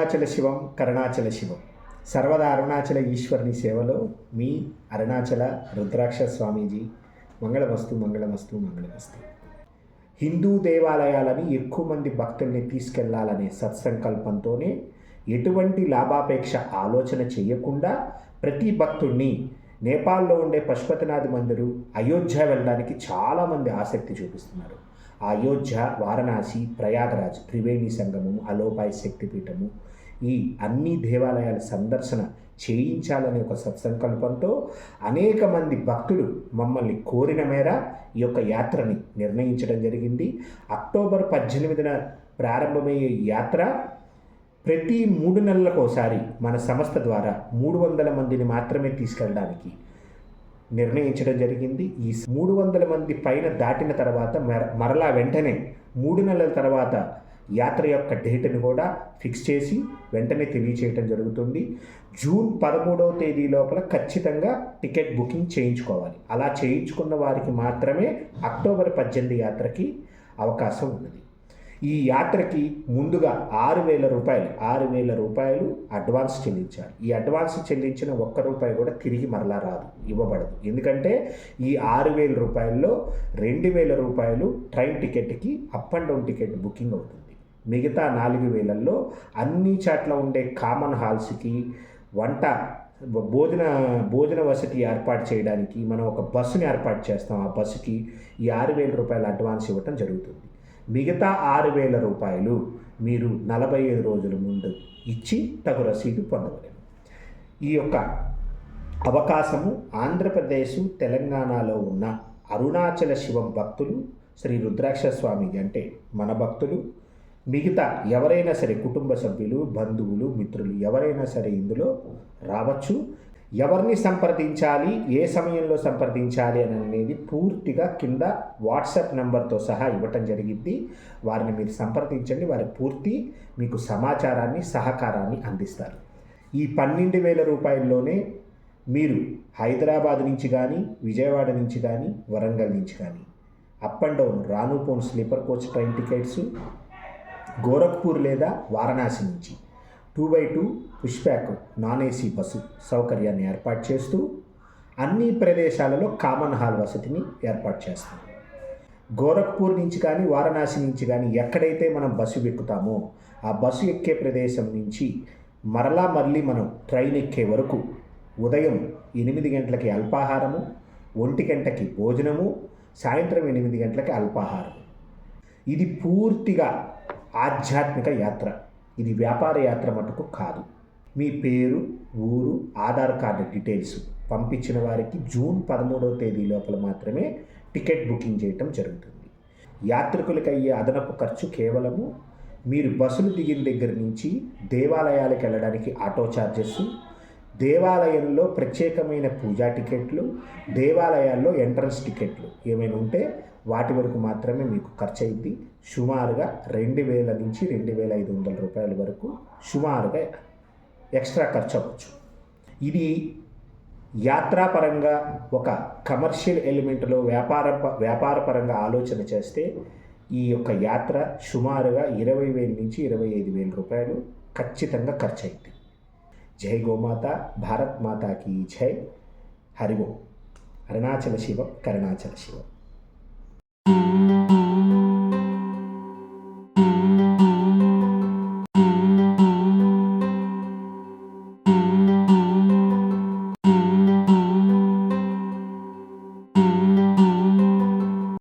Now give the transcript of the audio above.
అరుణాచల శివం కరుణాచల శివం సర్వదా అరుణాచల ఈశ్వరుని సేవలో మీ అరుణాచల రుద్రాక్ష స్వామీజీ. మంగళమస్తు మంగళమస్తు మంగళమస్తు. హిందూ దేవాలయాలని ఎక్కువ మంది భక్తుల్ని తీసుకెళ్లాలనే సత్సంకల్పంతోనే ఎటువంటి లాభాపేక్ష ఆలోచన చేయకుండా ప్రతి భక్తుడిని నేపాల్లో ఉండే పశుపతినాథ్ మందిరు, అయోధ్య వెళ్ళడానికి చాలామంది ఆసక్తి చూపిస్తున్నారు. ఆ అయోధ్య, వారణాసి, ప్రయాగరాజ్, త్రివేణి సంగమం, అలోపాయి శక్తిపీఠము, ఈ అన్ని దేవాలయాల సందర్శన చేయించాలనే ఒక సత్సంకల్పంతో అనేక మంది భక్తులు మమ్మల్ని కోరిన మేర ఈ యొక్క యాత్రని నిర్ణయించడం జరిగింది. అక్టోబర్ 18న ప్రారంభమయ్యే యాత్ర ప్రతి 3 నెలలకోసారి మన సంస్థ ద్వారా 300 మందిని మాత్రమే తీసుకెళ్ళడానికి నిర్ణయించడం జరిగింది. ఈ 300 మంది పైన దాటిన తర్వాత మరలా వెంటనే 3 నెలల తర్వాత యాత్ర యొక్క డేట్ని కూడా ఫిక్స్ చేసి వెంటనే తెలియచేయటం జరుగుతుంది. జూన్ 13వ తేదీ లోపల ఖచ్చితంగా టికెట్ బుకింగ్ చేయించుకోవాలి. అలా చేయించుకున్న వారికి మాత్రమే అక్టోబర్ 18 యాత్రకి అవకాశం ఉన్నది. ఈ యాత్రకి ముందుగా 6,000 రూపాయలు అడ్వాన్స్ చెల్లించాలి. ఈ అడ్వాన్స్ చెల్లించిన ₹1 కూడా తిరిగి మరలా రాదు, ఇవ్వబడదు. ఎందుకంటే ఈ 6,000 రూపాయల్లో ₹2,000 ట్రైన్ టికెట్కి up and down ticket booking అవుతుంది. మిగతా 4,000లో అన్ని చోట్ల ఉండే కామన్ హాల్స్కి భోజన వసతి ఏర్పాటు చేయడానికి మనం ఒక బస్సుని ఏర్పాటు చేస్తాం. ఆ బస్సుకి ఈ ₹6,000 అడ్వాన్స్ ఇవ్వటం జరుగుతుంది. మిగతా ₹6,000 మీరు 45 రోజుల ముందు ఇచ్చి తగు రసీదు పొందవలేము. ఈ యొక్క అవకాశము ఆంధ్రప్రదేశ్, తెలంగాణలో ఉన్న అరుణాచల శివం భక్తులు, శ్రీ రుద్రాక్ష స్వామి అంటే మన భక్తులు, మిగతా ఎవరైనా సరే కుటుంబ సభ్యులు, బంధువులు, మిత్రులు ఎవరైనా సరే ఇందులో రావచ్చు. ఎవరిని సంప్రదించాలి, ఏ సమయంలో సంప్రదించాలి అనేది పూర్తిగా కింద వాట్సాప్ నెంబర్తో సహా ఇవ్వటం జరిగింది. వారిని మీరు సంప్రదించండి. వారి పూర్తి మీకు సమాచారాన్ని, సహకారాన్ని అందిస్తారు. ఈ ₹12,000లోనే మీరు హైదరాబాద్ నుంచి కానీ, విజయవాడ నుంచి కానీ, వరంగల్ నుంచి కానీ అప్ అండ్ డౌన్ రాను పోను sleeper coach train tickets, Gorakhpur లేదా వారణాసి నుంచి 2x2 push back non AC bus సౌకర్యాన్ని ఏర్పాటు చేస్తూ అన్ని ప్రదేశాలలో కామన్ హాల్ వసతిని ఏర్పాటు చేస్తాం. గోరఖ్పూర్ నుంచి కానీ, వారణాసి నుంచి కానీ ఎక్కడైతే మనం బస్సు ఎక్కుతామో ఆ బస్సు ఎక్కే ప్రదేశం నుంచి మళ్ళీ మనం ట్రైన్ ఎక్కే వరకు ఉదయం 8 గంటలకి అల్పాహారము, 1 గంటకి భోజనము, సాయంత్రం 8 గంటలకి అల్పాహారం. ఇది పూర్తిగా ఆధ్యాత్మిక యాత్ర. ఇది వ్యాపార యాత్ర మటుకు కాదు. మీ పేరు, ఊరు, ఆధార్ కార్డు డీటెయిల్స్ పంపించిన వారికి జూన్ 13వ తేదీ లోపల మాత్రమే టికెట్ బుకింగ్ చేయటం జరుగుతుంది. యాత్రికులకు అయ్యే అదనపు ఖర్చు కేవలము మీరు బస్సులు దిగిన దగ్గర నుంచి దేవాలయాలకు వెళ్ళడానికి ఆటో ఛార్జెస్, దేవాలయంలో ప్రత్యేకమైన పూజా టికెట్లు, దేవాలయాల్లో ఎంట్రన్స్ టికెట్లు ఏమైనా ఉంటే వాటి వరకు మాత్రమే మీకు ఖర్చు అయింది. సుమారుగా 2,000 నుంచి ₹2,500 వరకు సుమారుగా ఎక్స్ట్రా ఖర్చు అవ్వచ్చు. ఇది యాత్రాపరంగా ఒక కమర్షియల్ ఎలిమెంట్లో వ్యాపారపరంగా ఆలోచన చేస్తే ఈ యొక్క యాత్ర సుమారుగా 20,000 నుంచి ₹25,000 ఖచ్చితంగా ఖర్చు అయింది. జై గోమాత, భారత్ మాతాకి జై. హరి ఓం. అరుణాచల శివం కరుణాచల శివం.